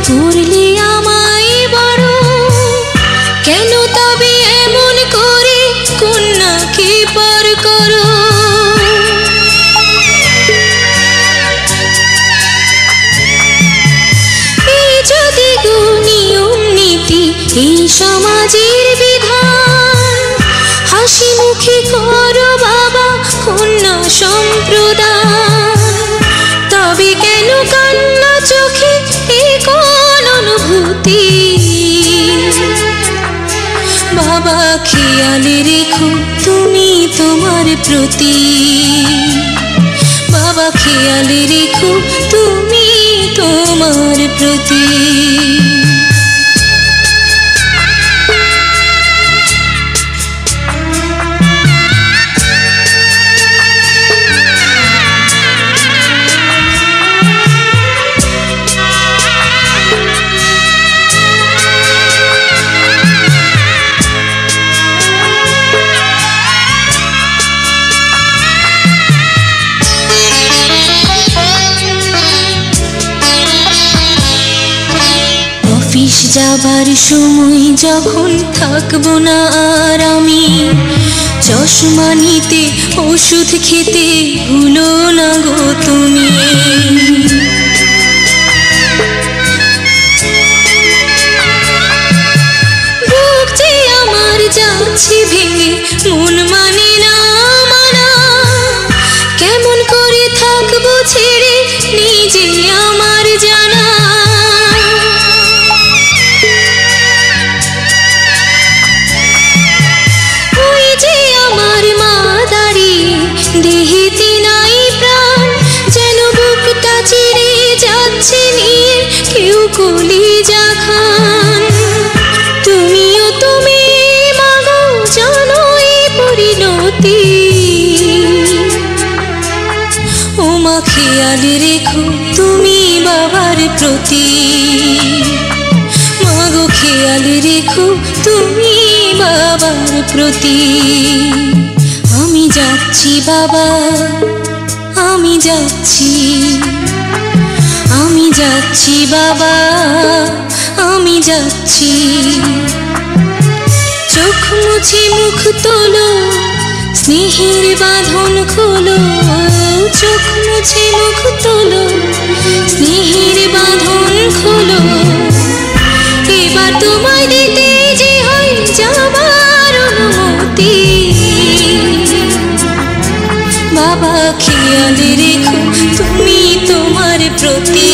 করলে আমায় বড়, কেন তবে এমন করে কন্যাকে পর করো? এই যদি গো নিয়ম নীতি, এই সমাজের বিধান, হাসি মুখে করো বাবা কন্যা সম্প্রদান। তবে কেন কান্না চোখে এ কোন অনুভূতি? বাবা খেয়ালে রেখো তুমি তোমার প্রতি, বাবা খেয়ালে রেখো তুমি তোমার প্রতি। অফিস যাবার সময় যখন থাকবো না আর আমি, চশমা নিতে ওষুধ খেতে ভুলো না গো তুমি। বুক যে আমার যাচ্ছে ভেঙে, মন মানে না মানা, কেমন করে থাকবো ছেড়ে নিজে আমার জানা। দেহেতে নাই প্রাণ, যেন বুকটা চিরে যাচ্ছে নিয়ে কেউ কলিজা খান। তুমিও তুমি মাগো জানো এই পরিণতি, ও মা খেয়ালে রেখো তুমি বাবার প্রতি, মাগো খেয়ালে রেখো তুমি বাবার প্রতি। আমি যাচ্ছি বাবা, আমি যাচ্ছি, আমি যাচ্ছি বাবা, আমি যাচ্ছি। চোখ মুছে মুখ তোলো, স্নেহের বাঁধন খোলো, চোখ মুছে মুখ তোলো, স্নেহের বাঁধন খোলো। এবার তোমায় দিতে যে হয় যাবার অনুমতি, বাবা খেয়ালে রেখো তুমি তোমার প্রতি।